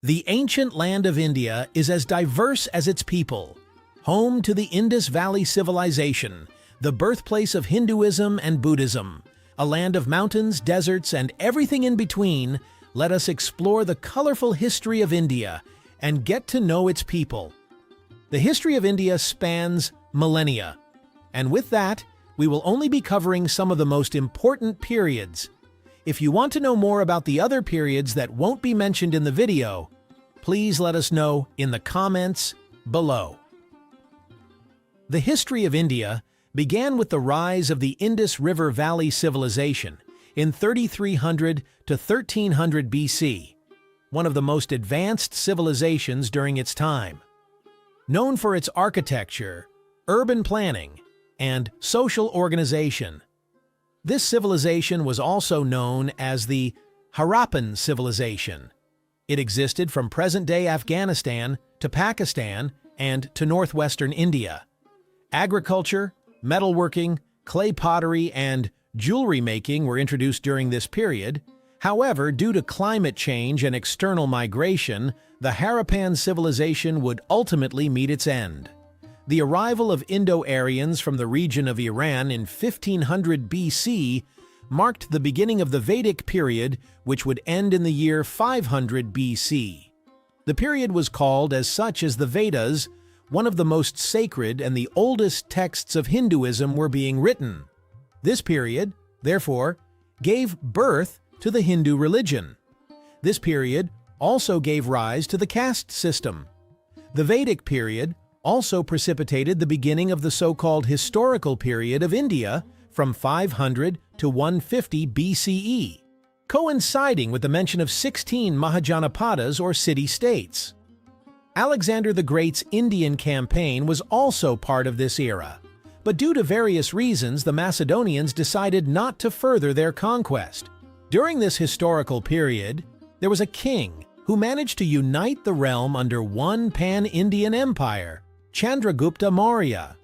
The ancient land of India is as diverse as its people. Home to the Indus Valley Civilization, the birthplace of Hinduism and Buddhism, a land of mountains, deserts, and everything in between, let us explore the colorful history of India and get to know its people. The history of India spans millennia, and with that, we will only be covering some of the most important periods. If you want to know more about the other periods that won't be mentioned in the video, please let us know in the comments below. The history of India began with the rise of the Indus River Valley Civilization in 3300 to 1300 BC, one of the most advanced civilizations during its time. Known for its architecture, urban planning, and social organization, this civilization was also known as the Harappan civilization. It existed from present-day Afghanistan to Pakistan and to northwestern India. Agriculture, metalworking, clay pottery, and jewelry making were introduced during this period. However, due to climate change and external migration, the Harappan civilization would ultimately meet its end. The arrival of Indo-Aryans from the region of Iran in 1500 BC marked the beginning of the Vedic period, which would end in the year 500 BC. The period was called as such as the Vedas, one of the most sacred and the oldest texts of Hinduism were being written. This period, therefore, gave birth to the Hindu religion. This period also gave rise to the caste system. The Vedic period also precipitated the beginning of the so-called historical period of India from 500 to 150 BCE, coinciding with the mention of 16 Mahajanapadas or city-states. Alexander the Great's Indian campaign was also part of this era, but due to various reasons the Macedonians decided not to further their conquest. During this historical period, there was a king who managed to unite the realm under one pan-Indian empire, Chandragupta Maurya.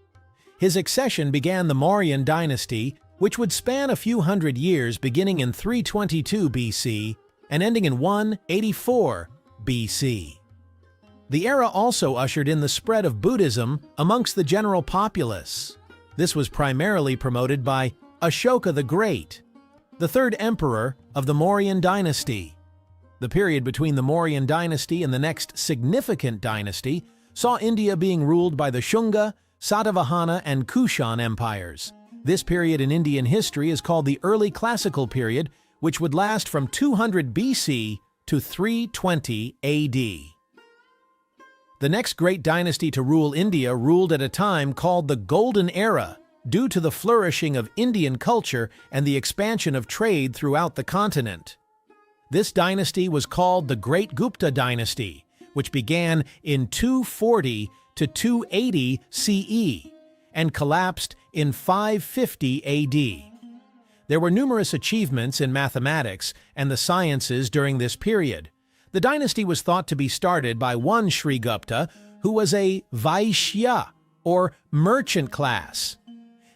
His accession began the Mauryan dynasty, which would span a few hundred years beginning in 322 BC and ending in 184 BC. The era also ushered in the spread of Buddhism amongst the general populace. This was primarily promoted by Ashoka the Great, the third emperor of the Mauryan dynasty. The period between the Mauryan dynasty and the next significant dynasty saw India being ruled by the Shunga, Satavahana, and Kushan empires. This period in Indian history is called the Early Classical period, which would last from 200 BC to 320 AD. The next great dynasty to rule India ruled at a time called the Golden Era, due to the flourishing of Indian culture and the expansion of trade throughout the continent. This dynasty was called the Great Gupta dynasty, which began in 240 to 280 CE and collapsed in 550 AD. There were numerous achievements in mathematics and the sciences during this period. The dynasty was thought to be started by one Sri Gupta, who was a Vaishya, or merchant class.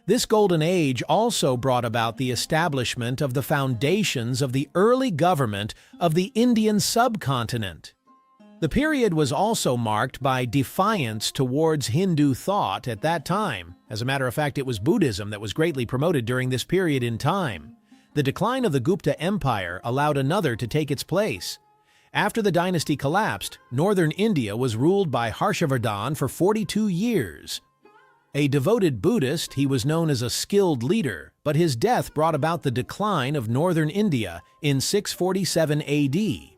This golden age also brought about the establishment of the foundations of the early government of the Indian subcontinent. The period was also marked by defiance towards Hindu thought at that time. As a matter of fact, it was Buddhism that was greatly promoted during this period in time. The decline of the Gupta Empire allowed another to take its place. After the dynasty collapsed, northern India was ruled by Harshavardhan for 42 years. A devoted Buddhist, he was known as a skilled leader, but his death brought about the decline of northern India in 647 AD.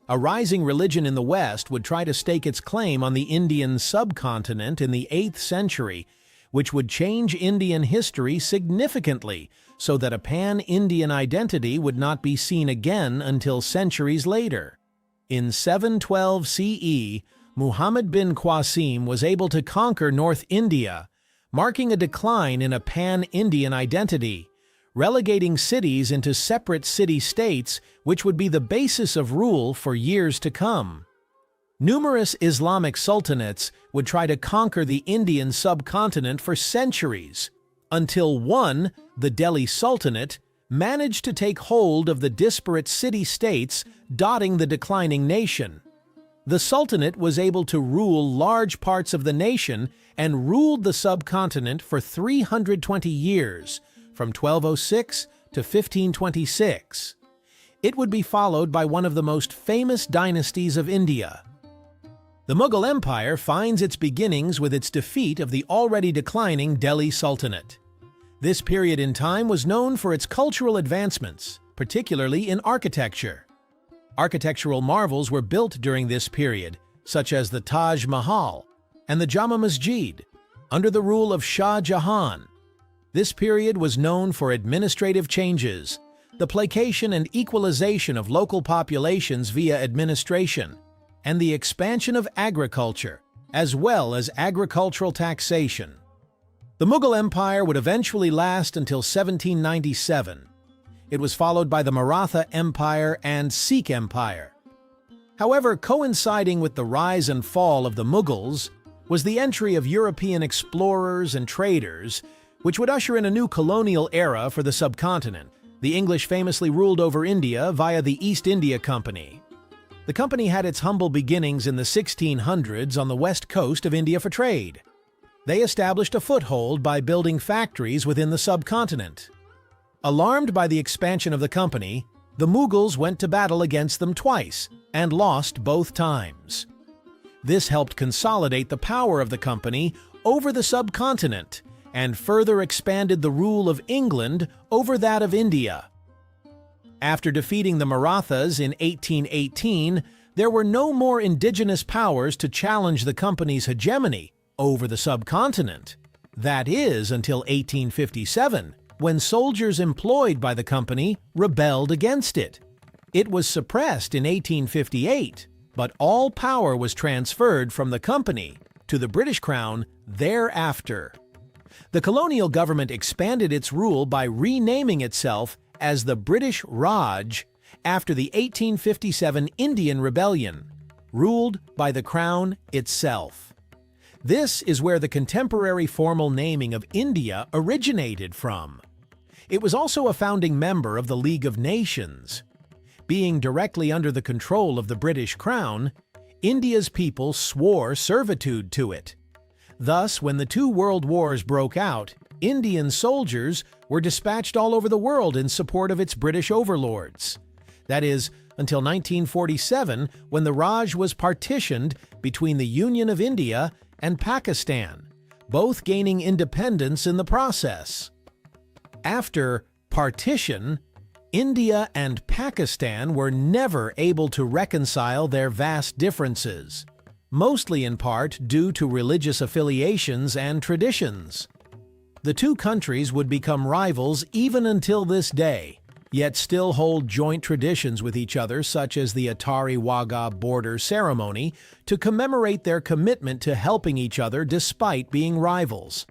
A rising religion in the West would try to stake its claim on the Indian subcontinent in the 8th century, which would change Indian history significantly so that a pan-Indian identity would not be seen again until centuries later. In 712 CE, Muhammad bin Qasim was able to conquer North India, marking a decline in a pan-Indian identity, relegating cities into separate city-states, which would be the basis of rule for years to come. Numerous Islamic sultanates would try to conquer the Indian subcontinent for centuries, until one, the Delhi Sultanate, managed to take hold of the disparate city-states dotting the declining nation. The Sultanate was able to rule large parts of the nation and ruled the subcontinent for 320 years, from 1206 to 1526. It would be followed by one of the most famous dynasties of India. The Mughal Empire finds its beginnings with its defeat of the already declining Delhi Sultanate. This period in time was known for its cultural advancements, particularly in architecture. Architectural marvels were built during this period, such as the Taj Mahal and the Jama Masjid, under the rule of Shah Jahan. This period was known for administrative changes, the placation and equalization of local populations via administration, and the expansion of agriculture, as well as agricultural taxation. The Mughal Empire would eventually last until 1797. It was followed by the Maratha Empire and Sikh Empire. However, coinciding with the rise and fall of the Mughals was the entry of European explorers and traders, which would usher in a new colonial era for the subcontinent. The English famously ruled over India via the East India Company. The company had its humble beginnings in the 1600s on the west coast of India for trade. They established a foothold by building factories within the subcontinent. Alarmed by the expansion of the company, the Mughals went to battle against them twice and lost both times. This helped consolidate the power of the company over the subcontinent and further expanded the rule of England over that of India. After defeating the Marathas in 1818, there were no more indigenous powers to challenge the company's hegemony over the subcontinent. That is, until 1857, when soldiers employed by the company rebelled against it. It was suppressed in 1858, but all power was transferred from the company to the British Crown thereafter. The colonial government expanded its rule by renaming itself as the British Raj after the 1857 Indian Rebellion, ruled by the Crown itself. This is where the contemporary formal naming of India originated from. It was also a founding member of the League of Nations. Being directly under the control of the British Crown, India's people swore servitude to it. Thus, when the two world wars broke out, Indian soldiers were dispatched all over the world in support of its British overlords. That is, until 1947, when the Raj was partitioned between the Union of India and Pakistan, both gaining independence in the process. After partition, India and Pakistan were never able to reconcile their vast differences, mostly in part due to religious affiliations and traditions. The two countries would become rivals even until this day, yet still hold joint traditions with each other, such as the Atari Wagah border ceremony, to commemorate their commitment to helping each other despite being rivals.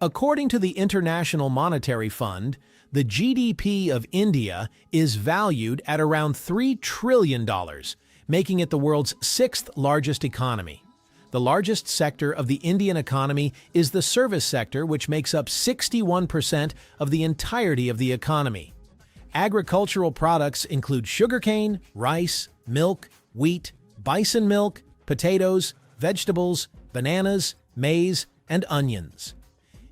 According to the International Monetary Fund, the GDP of India is valued at around $3 trillion, making it the world's sixth largest economy. The largest sector of the Indian economy is the service sector, which makes up 61% of the entirety of the economy. Agricultural products include sugarcane, rice, milk, wheat, bison milk, potatoes, vegetables, bananas, maize, and onions.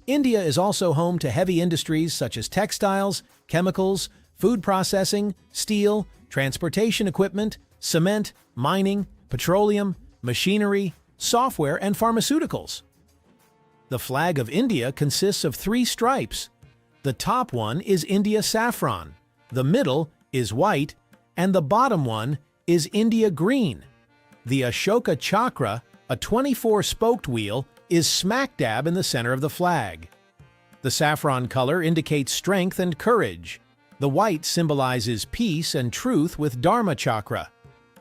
India is also home to heavy industries such as textiles, chemicals, food processing, steel, transportation equipment, cement, mining, petroleum, machinery, software, and pharmaceuticals. The flag of India consists of 3 stripes. The top one is India saffron, the middle is white, and the bottom one is India green. The Ashoka Chakra, a 24-spoked wheel, is smack dab in the center of the flag. The saffron color indicates strength and courage. The white symbolizes peace and truth with Dharma Chakra.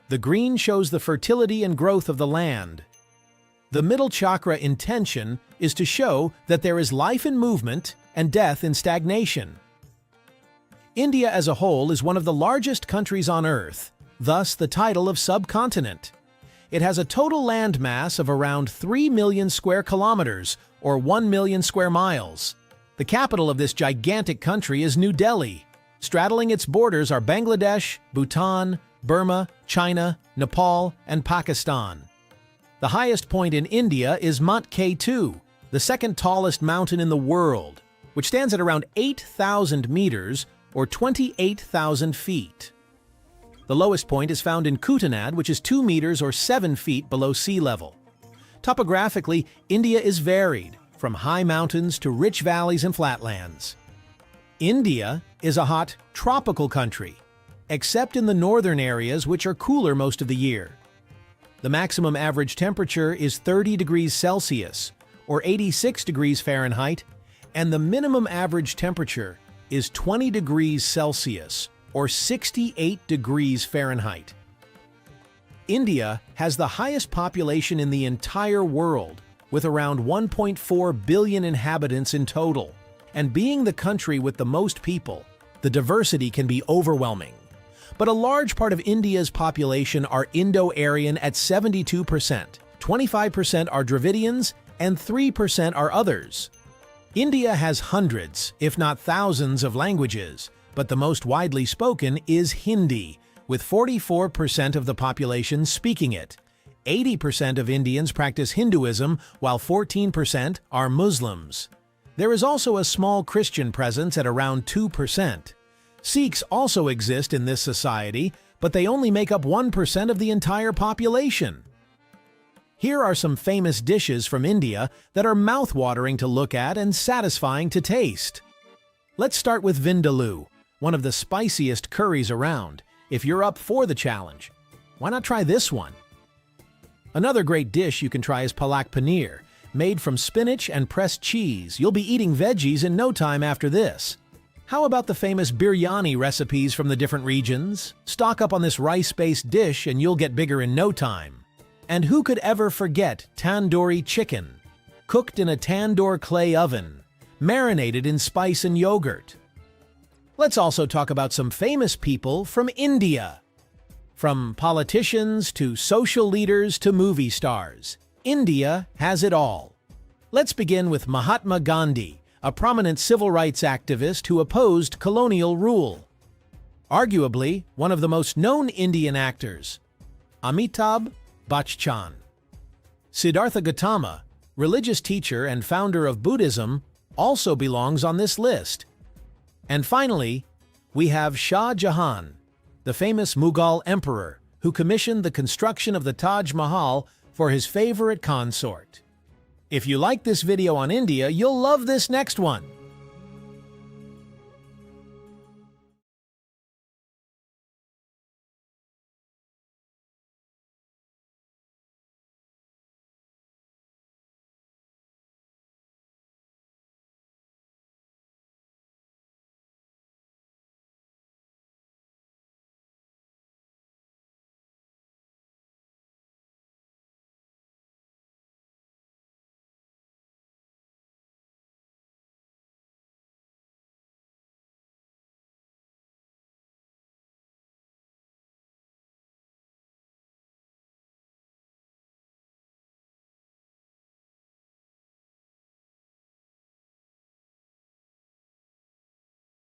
The green shows the fertility and growth of the land. The middle chakra intention is to show that there is life in movement and death in stagnation. India as a whole is one of the largest countries on Earth, thus the title of subcontinent. It has a total land mass of around 3 million square kilometers, or 1 million square miles. The capital of this gigantic country is New Delhi. Straddling its borders are Bangladesh, Bhutan, Burma, China, Nepal, and Pakistan. The highest point in India is Mount K2, the second tallest mountain in the world, which stands at around 8,000 meters or 28,000 feet. The lowest point is found in Kutanad, which is 2 meters or 7 feet below sea level. Topographically, India is varied, from high mountains to rich valleys and flatlands. India is a hot, tropical country, except in the northern areas, which are cooler most of the year. The maximum average temperature is 30 degrees Celsius, or 86 degrees Fahrenheit, and the minimum average temperature is 20 degrees Celsius, or 68 degrees Fahrenheit. India has the highest population in the entire world, with around 1.4 billion inhabitants in total. And being the country with the most people, the diversity can be overwhelming. But a large part of India's population are Indo-Aryan at 72%, 25% are Dravidians, and 3% are others. India has hundreds, if not thousands, of languages, but the most widely spoken is Hindi, with 44% of the population speaking it. 80% of Indians practice Hinduism, while 14% are Muslims. There is also a small Christian presence at around 2%. Sikhs also exist in this society, but they only make up 1% of the entire population. Here are some famous dishes from India that are mouth-watering to look at and satisfying to taste. Let's start with vindaloo, one of the spiciest curries around. If you're up for the challenge, why not try this one? Another great dish you can try is palak paneer, made from spinach and pressed cheese. You'll be eating veggies in no time after this. How about the famous biryani recipes from the different regions? Stock up on this rice-based dish and you'll get bigger in no time. And who could ever forget tandoori chicken? Cooked in a tandoor clay oven, marinated in spice and yogurt. Let's also talk about some famous people from India. From politicians to social leaders to movie stars, India has it all. Let's begin with Mahatma Gandhi, a prominent civil rights activist who opposed colonial rule. Arguably one of the most known Indian actors, Amitabh Bachchan. Siddhartha Gautama, religious teacher and founder of Buddhism, also belongs on this list. And finally, we have Shah Jahan, the famous Mughal emperor who commissioned the construction of the Taj Mahal for his favorite consort. If you like this video on India, you'll love this next one.